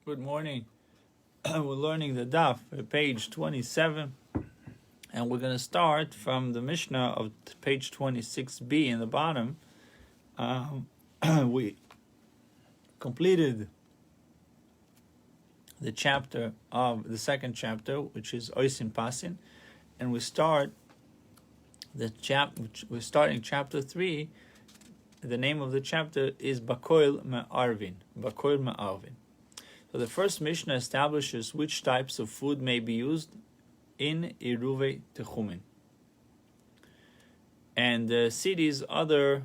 Good morning. We're learning the daf, page 27, and we're going to start from the Mishnah of page 26b in the bottom. We completed the chapter of the second chapter, which is Oisin Pasin, and we start we're starting chapter 3. The name of the chapter is Bakoil Me'arvin. Bakoil Me'arvin. So the first Mishnah establishes which types of food may be used in Eruvin Techumin, and cities other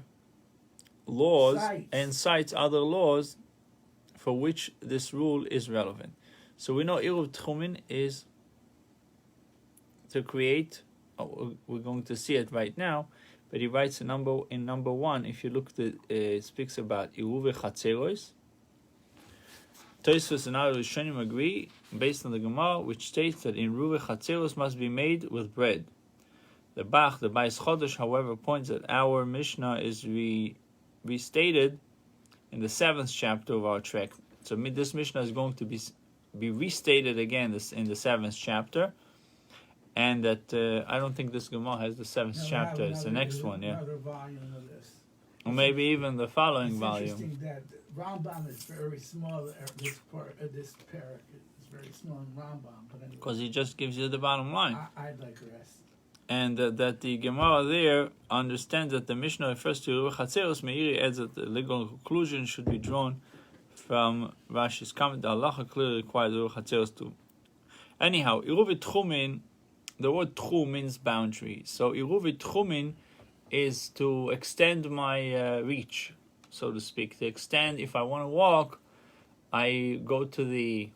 laws and cites other laws for which this rule is relevant. So we know Eruvin Techumin is to create. We're going to see it right now, but he writes in number 1. If you look, it speaks about Eruvin Chatzeros. Tosfos and other Rishonim agree, based on the Gemara, which states that in Eruvin Chatzeros must be made with bread. The Bach, the Bais Chodesh, however, points that our Mishnah is restated in the 7th chapter of our tract. So this Mishnah is going to be restated again in the 7th chapter, and that I don't think this Gemara has the 7th chapter. It's the next one, yeah. Another volume of this. Or maybe even the following volume. Interesting that Rambam is very small. This parak is very small in Rambam, but anyway. Because he just gives you the bottom line. I'd like the rest. And that the Gemara there understands that the Mishnah refers to Eruvin Chatzeros. Meiri adds that the legal conclusion should be drawn from Rashi's comment. The halacha clearly requires Eruvin Chatzeros too. Anyhow, Eruvin Techumin, the word Tchum means boundary. So Eruvin Techumin is to extend my reach, so to speak. To extend, if I want to walk, I go to the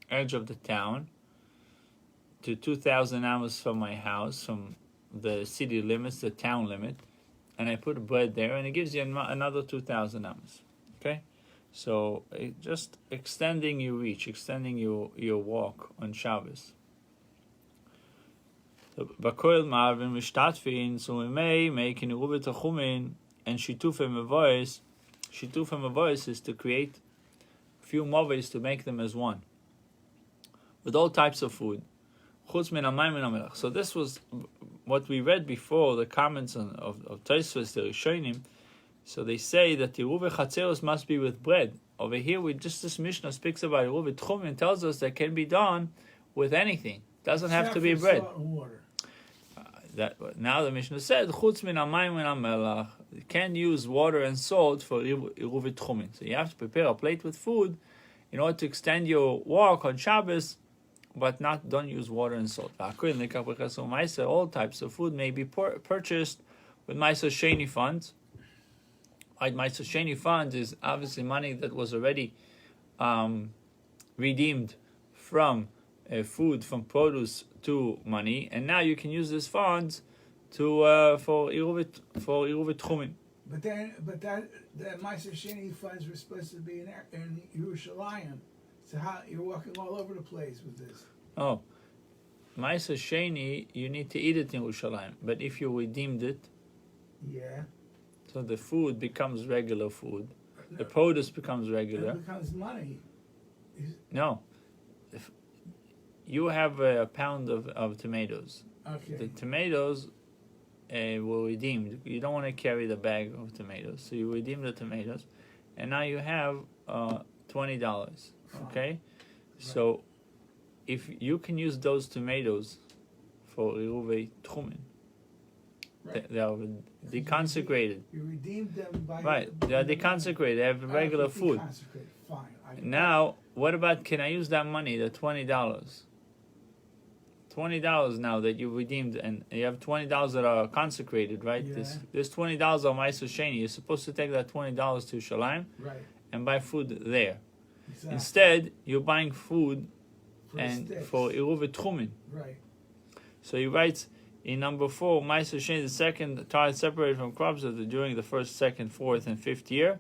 edge of the town, to 2,000 amos from my house, from the city limits, the town limit, and I put bread there, and it gives you another 2,000 amos. Okay? So just extending your reach, extending your walk on Shabbos. Bakoil Marvin Mishtatfin, so we may make in Eruvin Techumin and Shitufim Mavois. Shitufim Mavois is to create a few moves to make them as one, with all types of food. Chutz min hamayim min hamelach. So this was what we read before, the comments of Tosfos, the Rishonim. So they say that the Eruvin Chatzeros must be with bread. Over here, this Mishnah speaks about Eruvin Techumin and tells us that can be done with anything. Doesn't have to be bread. Now the Mishnah said, Chutz min hamayim min hamelach. You can use water and salt for Eruvin Techumin. So you have to prepare a plate with food in order to extend your walk on Shabbos, but don't use water and salt. All types of food may be purchased with Ma'aser Sheni funds. Right, Ma'aser Sheni funds is obviously money that was already redeemed from food, from produce to money, and now you can use these funds to for Eruvin Techumin. But that Ma'aser Sheni funds were supposed to be in Yerushalayim. So how you're walking all over the place with this? Oh, Ma'aser Sheni, you need to eat it in Yerushalayim. But if you redeemed it, yeah. So the food becomes regular food. The produce becomes regular. It becomes money. No. If you have a pound of tomatoes. Okay. The tomatoes were redeemed. You don't want to carry the bag of tomatoes. So you redeem the tomatoes. And now you have $20. Okay? Right. So if you can use those tomatoes for Eruvin Techumin, right. They are deconsecrated. You redeemed them by... Right. They are deconsecrated. They have regular food. Fine. Now, what about, can I use that money, the $20? $20 now that you redeemed, and you have $20 that are consecrated, right? Yeah. This $20 on Ma'aser Sheni. You're supposed to take that $20 to Yerushalayim, right, and buy food there. Exactly. Instead, you're buying food for Eruvin Techumin. Right. So he writes in number 4, Ma'aser Sheni, the second tithe separated from crops during the first, second, fourth, and fifth year.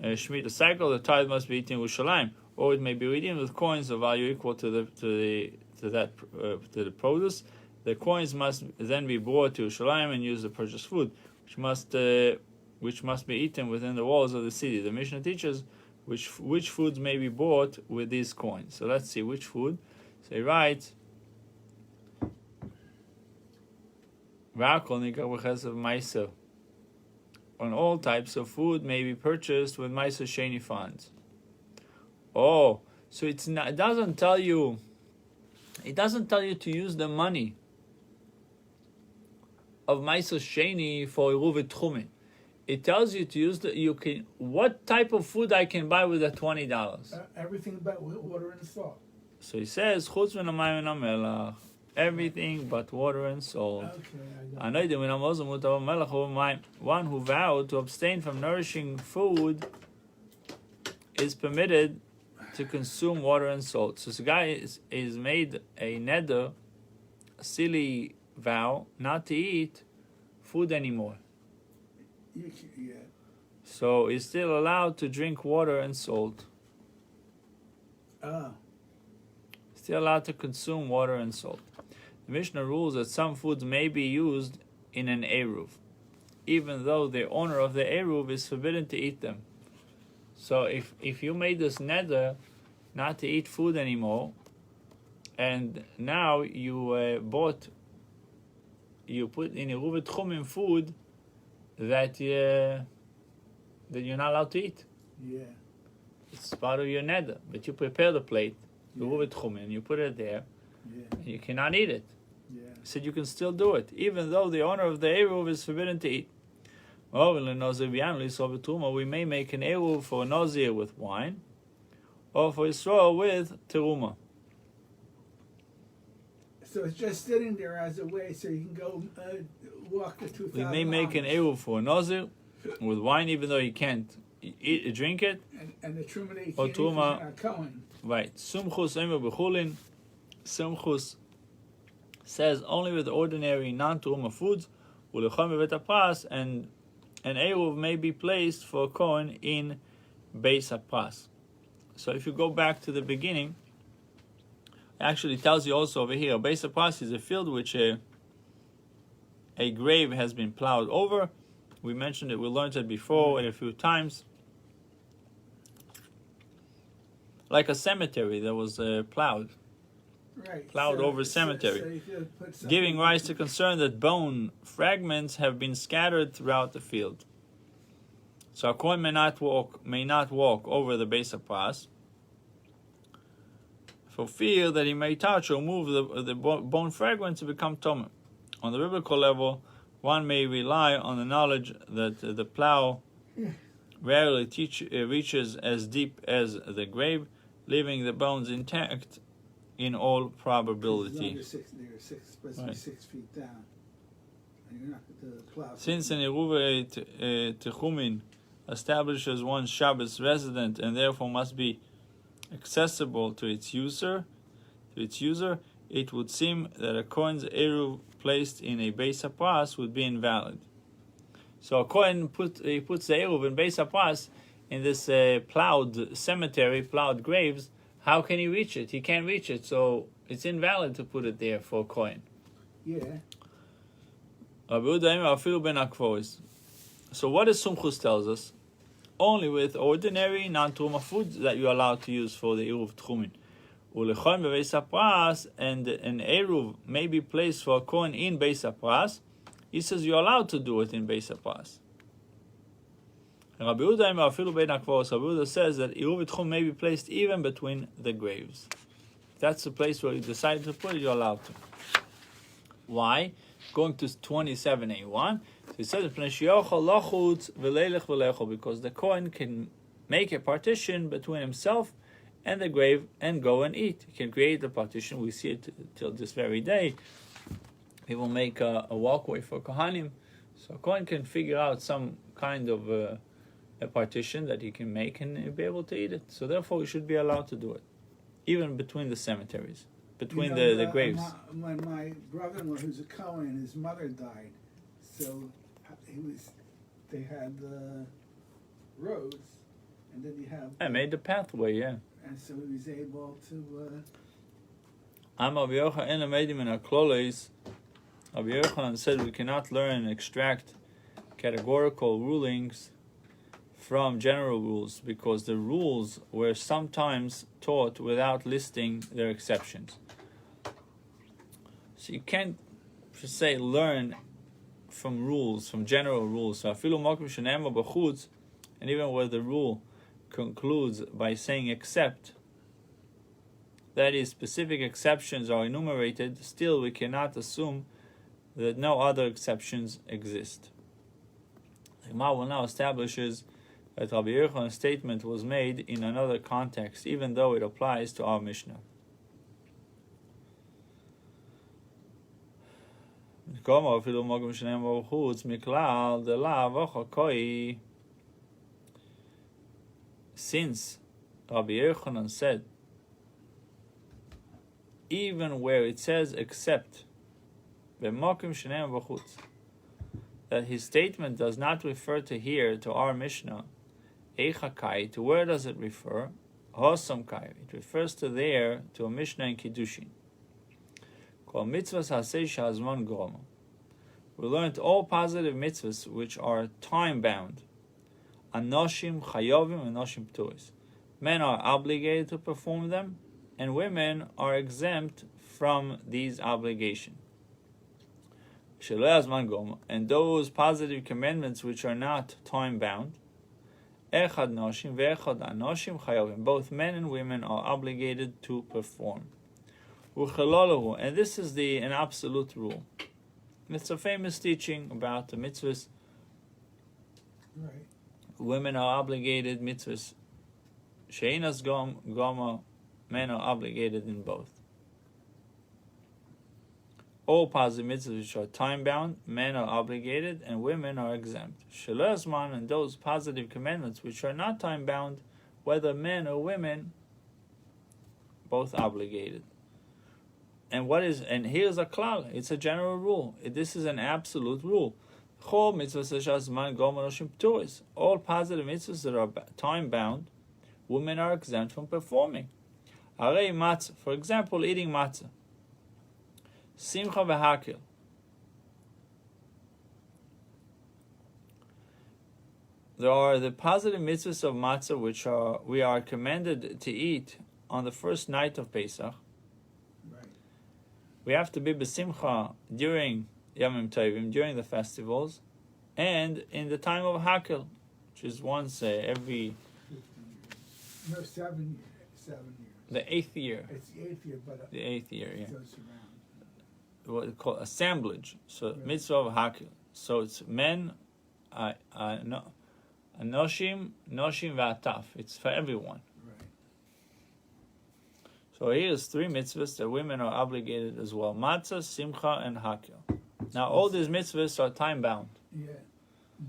Shemitah cycle, the tithe must be eaten in Yerushalayim, or it may be redeemed with coins of value equal to the produce. The coins must then be brought to Yerushalayim and used to purchase food, which must be eaten within the walls of the city. The Mishnah teaches which foods may be bought with these coins. So let's see which food. So he writes, on all types of food may be purchased with Meiser Sheni funds. Oh, so it doesn't tell you to use the money of Meiser Sheni for Eruvin Tchumin. It tells you to use what type of food I can buy with the $20. Everything but water and salt. So he says, Chutz min hamayim v'melach, everything but water and salt. Okay, One who vowed to abstain from nourishing food is permitted to consume water and salt. So this guy is made a neder, a silly vow, not to eat food anymore. Yeah. So he's still allowed to drink water and salt. Still allowed to consume water and salt. The Mishnah rules that some foods may be used in an Eruv, even though the owner of the Eruv is forbidden to eat them. So if you made this neder not to eat food anymore, and now you put in Eruvin Tchumin food that you're not allowed to eat. Yeah. It's part of your neder, but you prepare the plate, Eruvin Tchumin, you put it there, and you cannot eat it. Yeah. He said you can still do it, even though the owner of the Eruv is forbidden to eat. We may make an Eruv for a Nazir with wine, or for Yisrael with Teruma. So it's just sitting there as a way so you can go walk the 2,000 We may make an Eruv for a Nazir with wine, even though he can't drink it. And the Truma that you Or can't eat 'cause Truma. you're not Cohen. Right. Sumchus Emer B'chulin. Sumchus says only with ordinary non-Teruma foods. Ulechem Bevet HaPras, and an Eruv may be placed for a Kohen in Beis HaPras. So if you go back to the beginning, it actually tells you also over here, Beis HaPras is a field which a grave has been plowed over. We mentioned it, we learned it before a few times. Like a cemetery that was plowed. Right. Plowed over cemetery. So you could put something- Giving rise to concern that bone fragments have been scattered throughout the field. So a Kohen may not walk over the Beis HaPras for fear that he may touch or move the bone fragments to become tumah. On the biblical level, one may rely on the knowledge that the plow rarely reaches as deep as the grave, leaving the bones intact in all probability. They're supposed to be 6 feet down. And you're not going to plow. Since an Eruvin Tchumin establishes one's Shabbos resident and therefore must be accessible to its user, it would seem that a Kohen's Eruv placed in a Beis HaPras would be invalid. So a Kohen puts the Eruv in Beis HaPras in this plowed cemetery, plowed graves. How can he reach it? He can't reach it, so it's invalid to put it there for a Kohen. Yeah. So what does Sumchus tells us? Only with ordinary non-Teruma foods that you're allowed to use for the Eruv Tchumin. Ulechon bebeis HaPras, and an Eruv may be placed for a Kohen in Beis HaPras. He says you're allowed to do it in Beis HaPras. Rabbi Yehuda says that Eruvin Tchumin may be placed even between the graves. If that's the place where you decide to put it, you're allowed to. Why? Going to 27a1, so it says because the Kohen can make a partition between himself and the grave and go and eat. He can create a partition. We see it till this very day. People make a walkway for Kohanim, so Kohen can figure out some kind of a partition that he can make and be able to eat it. So therefore, we should be allowed to do it, even between the cemeteries, between the graves. When my brother-in-law, who's a Cohen, his mother died, so they had the roads, and then you have. I made the pathway, yeah. And so he was able to. Rabbi Yochanan said we cannot learn and extract categorical rulings from general rules because the rules were sometimes taught without listing their exceptions. So you can't, per se, learn from rules, from general rules. So afilu makom shene'emar b'chutz, and even where the rule concludes by saying except, that is, specific exceptions are enumerated, still we cannot assume that no other exceptions exist. The Gemara now establishes that Rabbi Yochanan's statement was made in another context, even though it applies to our Mishnah. Since Rabbi Yochanan said, even where it says except, that his statement does not refer to here, to our Mishnah, Eichakai, to where does it refer? Hosamkai, it refers to there, to a Mishnah in Kiddushin. Called mitzvahs hasei shazman groma. We learned all positive mitzvahs which are time-bound. Anoshim chayovim and anoshim pturis. Men are obligated to perform them, and women are exempt from these obligations. And those positive commandments which are not time-bound, echad noshim ve'echad anoshim chayovim, both men and women are obligated to perform. And this is an absolute rule. And it's a famous teaching about the mitzvahs. Right. Women are obligated mitzvahs. Sheinas goma, men are obligated in both. All positive mitzvahs which are time-bound, men are obligated and women are exempt. Shelezman, and those positive commandments which are not time-bound, whether men or women, both obligated. And here's a klal, it's a general rule. This is an absolute rule. All positive mitzvahs that are time-bound, women are exempt from performing. Arei matzah, for example, eating matzah. Simcha v'hakil. There are the positive mitzvahs of matzah which we are commanded to eat on the first night of Pesach. Right. We have to be b'simcha during Yamim Tovim, during the festivals, and in the time of Hakil, which is once every... 15 years. No, 7 years. The 8th year. It's the 8th year, but... The 8th year, yeah. It goes around. What it's called assemblage. So right. Mitzvah of Hakil. So it's men, noshim v'ataf. It's for everyone. Right. So here's 3 mitzvahs that women are obligated as well: matzah, simcha, and Hakil. Now all these mitzvahs are time bound. Yeah.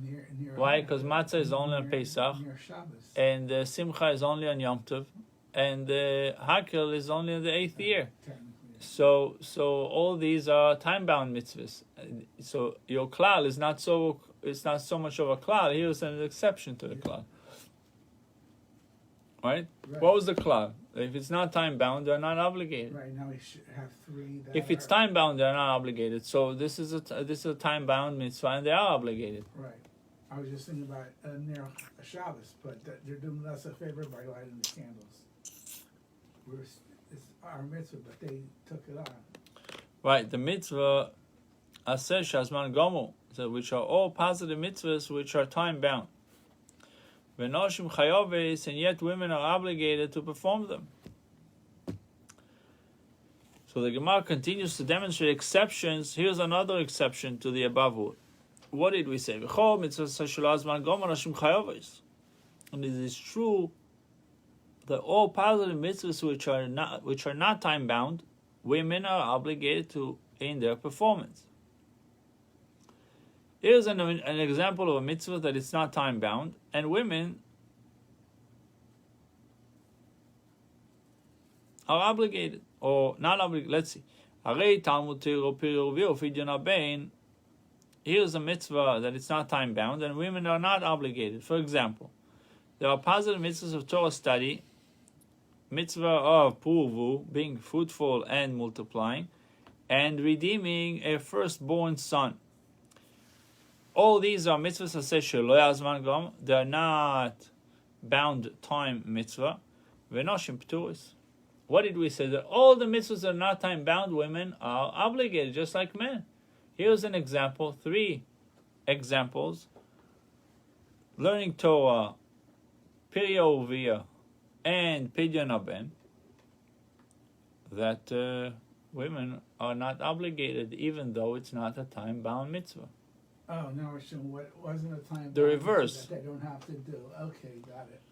Near Why? Because matzah is only on Pesach, near Shabbos. and simcha is only on Yom Tov, and Hakil is only in the 8th year. So all these are time-bound mitzvahs. So your klal is not so much of a klal. Here's an exception to the klal. Right? What was the klal? If it's not time-bound, they're not obligated. Right, now we should have 3 that If it's time-bound, they're not obligated. So this is a time-bound mitzvah, and they are obligated. Right. I was just thinking about near Shabbos, but they're doing us a favor by lighting the candles. It's our mitzvah, but they took it on. Right, the mitzvah aseh shazman gomu, which are all positive mitzvahs which are time-bound. V'noshim chayoves, and yet women are obligated to perform them. So the Gemara continues to demonstrate exceptions. Here's another exception to the above rule. What did we say? And it is true that all positive mitzvahs which are not time bound, women are obligated to in their performance. Here's an example of a mitzvah that is not time bound, and women are obligated or not obligated. Let's see. Here's a mitzvah that it's not time bound, and women are not obligated. For example, there are positive mitzvahs of Torah study, mitzvah of purvu, being fruitful and multiplying, and redeeming a firstborn son. All these are mitzvahs aseh shelo yazman gam. They are not bound time mitzvah. V'noshim pturis. What did we say? That all the mitzvahs that are not time bound, women are obligated, just like men. Here's an example, 3 examples. Learning Torah, Pirya Uvia, and Pidyon Haben, that women are not obligated, even though it's not a time-bound mitzvah. Oh, no, what wasn't a time. The reverse. That they don't have to do. Okay, got it.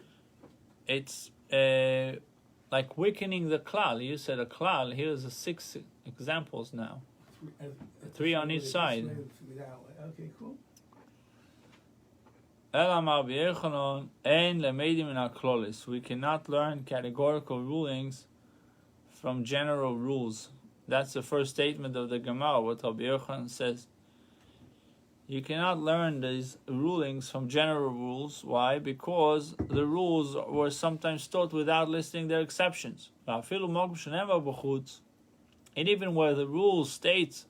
It's like weakening the klal. You said a klal. Here's the 6 examples now. 3 on each side. Okay, cool. We cannot learn categorical rulings from general rules. That's the first statement of the Gemara, what Rabbi Yochanan says. You cannot learn these rulings from general rules. Why? Because the rules were sometimes taught without listing their exceptions. And even where the rule states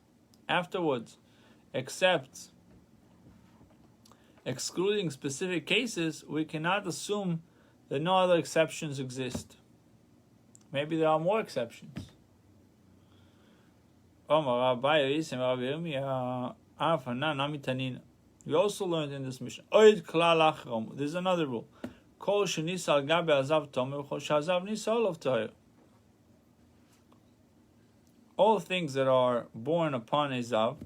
afterwards, except excluding specific cases, we cannot assume that no other exceptions exist. Maybe there are more exceptions. We also learned in this mission. There's another rule. All things that are born upon a zav,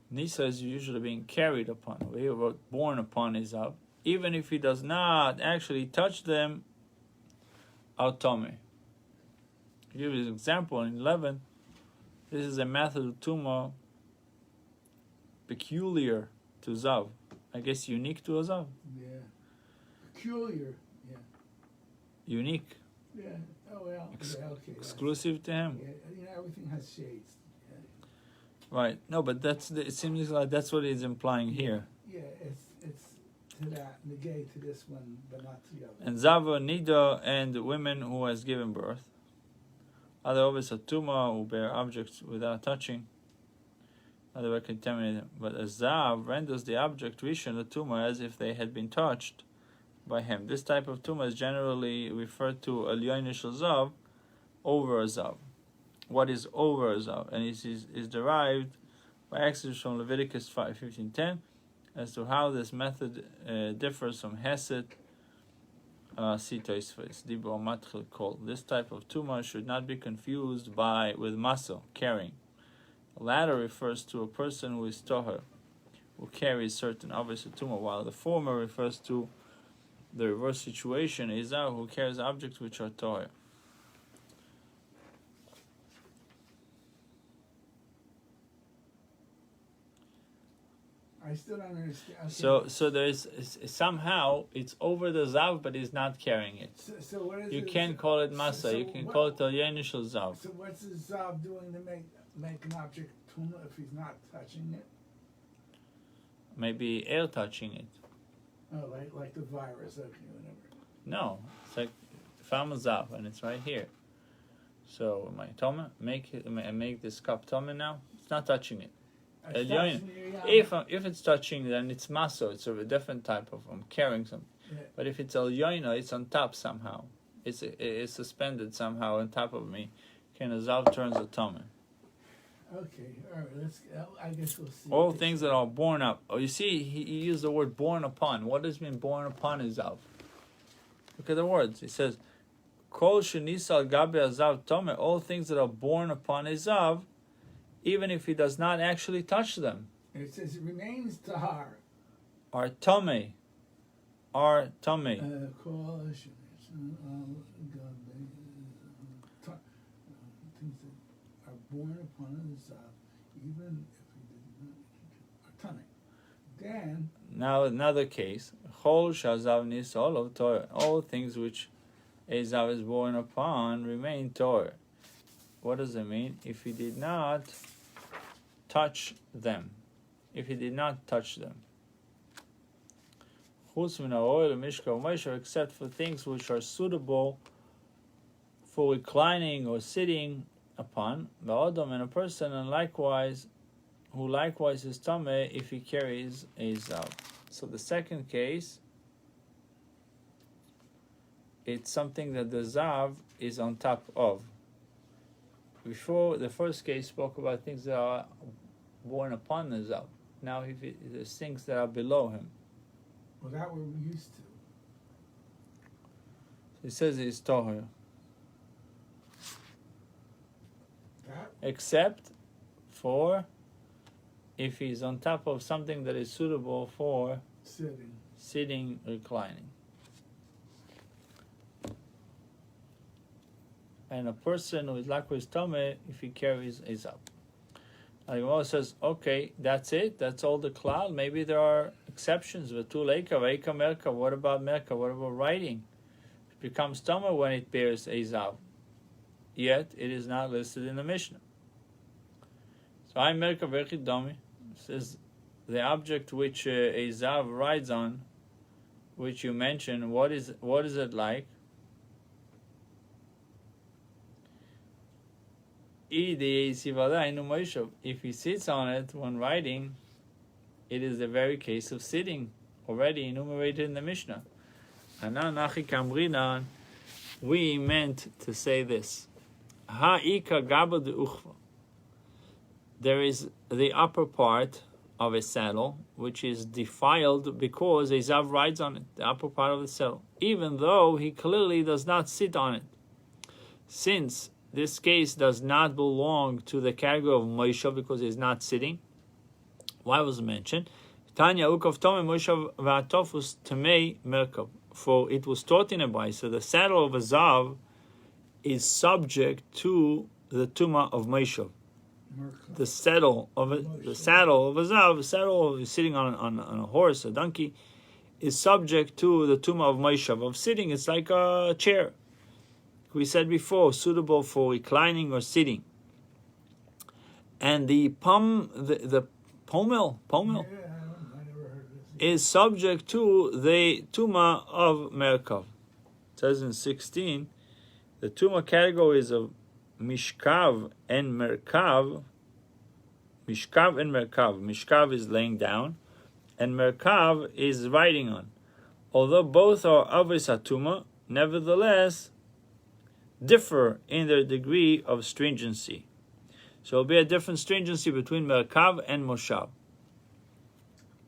Nisa is usually being carried upon. We wrote born upon a zav, even if he does not actually touch them, al tome. To give you an example, in 11, this is a method of tumah peculiar to zav. I guess unique to a zav. Yeah. Peculiar. Yeah. Unique. Yeah. Oh well. Okay. Exclusive to him. Yeah. Everything has shades. Yeah. Right. No, but it seems like that's what he's implying here. Yeah. It's to that negate to this one, but not to the other. And zava nida and women who has given birth. Other obvious tuma who bear objects without touching. Other contaminated. But a zav renders the object rishon the tumah as if they had been touched by him. This type of tumah is generally referred to elyon shel zav, over a zav. What is over a zav? And it is derived by excerpts from Leviticus 5:15-10 as to how this method differs from hesed. This type of tumah should not be confused with masa, carrying. The latter refers to a person who is toher, who carries certain obvious tumah, while the former refers to the reverse situation, Izah, who carries objects which are toher. I still don't understand. Okay. So there is somehow it's over the zav, but he's not carrying it. So what is you it? can't call it masa. You can call it elyon shel zav. So what's the zav doing to make an object tumah if he's not touching it? Maybe air touching it. Oh, like the virus. Okay, whatever. No, it's like if I'm a zav and it's right here. So my toma make this cup toma now. It's not touching it. If it's touching, then it's maso. It's a different type of carrying something. Yeah. But if it's elyoina, it's on top somehow. It's suspended somehow on top of me. Can a zav turns a tome. Okay, all right. I guess we'll see. All things that are born up. Oh, you see, he used the word born upon. What does mean born upon a zav? Look at the words. He says, "Kol shenisal gabe azav tome." All things that are born upon a zav, even if he does not actually touch them. It says it remains tahar. Are tome. Are tome. Things that are born upon a zav, even if he did not tame. Then now another case. Chol shazav nisol of Torah. All things which a zav is born upon remain Torah. What does it mean? If he did not touch them. If he did not touch them. Except for things which are suitable for reclining or sitting upon, the Adam and a person, and likewise who likewise is tameh if he carries a zav. So the second case, it's something that the zav is on top of. Before, the first case spoke about things that are born upon the zav. Now there's things that are below him. Well, that we're used to. He says he's toher. That? Except for if he's on top of something that is suitable for sitting, reclining. And a person who is lakwis tameh, if he carries a zav. The Gemara says, okay, that's it. That's all the klal. Maybe there are exceptions. V'tu leika, v'eika merka. What about merka? What about writing? It becomes tameh when it bears a zav. Yet it is not listed in the Mishnah. So I merka v'echid dami says the object which a zav rides on, which you mentioned. What is it like? If he sits on it when riding, it is the very case of sitting, already enumerated in the Mishnah. We meant to say this. There is the upper part of a saddle which is defiled because a zav rides on it, the upper part of the saddle, even though he clearly does not sit on it. Since this case does not belong to the category of Moshav because he's not sitting. Why was it mentioned? Tanya Ukov Tome Moshav V'atofus Tamei Merkav. For it was taught in a Baisa, the saddle of a Zav is subject to the Tuma of Moshav. The saddle of a Zav, the saddle of sitting on a horse, a donkey, is subject to the Tuma of Moshav. Of sitting, it's like a chair. We said before, suitable for reclining or sitting. And the pommel is subject to the Tuma of Merkav. It says in 16, the Tuma categories of Mishkav and Merkav. Mishkav and Merkav. Mishkav is laying down, and Merkav is riding on. Although both are Avis HaTuma, nevertheless, differ in their degree of stringency. So there will be a different stringency between Merkav and Moshav.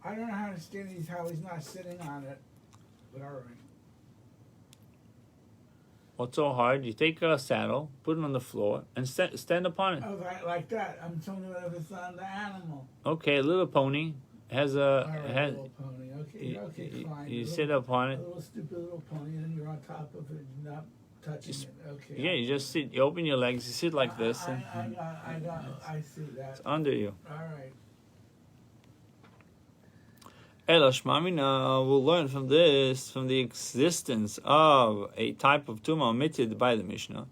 I don't know how to understand how he's not sitting on it, but all right. What's so hard? You take a saddle, put it on the floor, and stand upon it. Oh, right, like that. I'm talking about if it's on the animal. Okay, a little pony has a... All right, little pony. Okay, fine. You sit upon it. A little stupid little pony, and you're on top of it, not touching it. Okay. Yeah, you just sit. You open your legs. You sit like this. I see that. It's under you. All right. Elashmamina, we'll learn from this, from the existence of a type of tumah omitted by the Mishnah.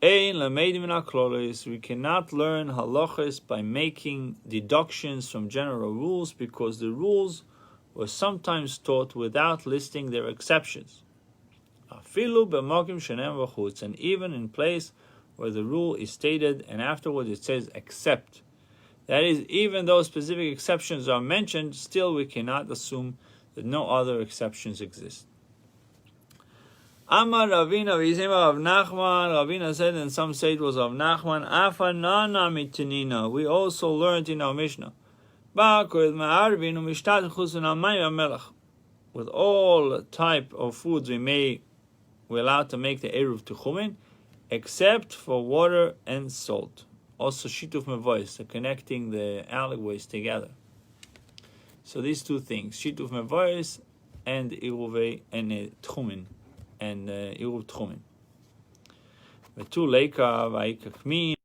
We cannot learn halachas by making deductions from general rules, because the rules were sometimes taught without listing their exceptions. And even in place where the rule is stated and afterwards it says except. That is, even though specific exceptions are mentioned, still we cannot assume that no other exceptions exist. Amar Ravina v'yizema of Nachman. Ravina said, and some say it was of Nachman. Afanana mitinina. We also learned in our Mishnah. With all type of foods we're allowed to make the eruv techumin, except for water and salt. Also shituf mevois, connecting the alleyways together. So these two things, shituf mevois and eruv and techumin, and eruv techumin. V'tu leika v'ayikakmin.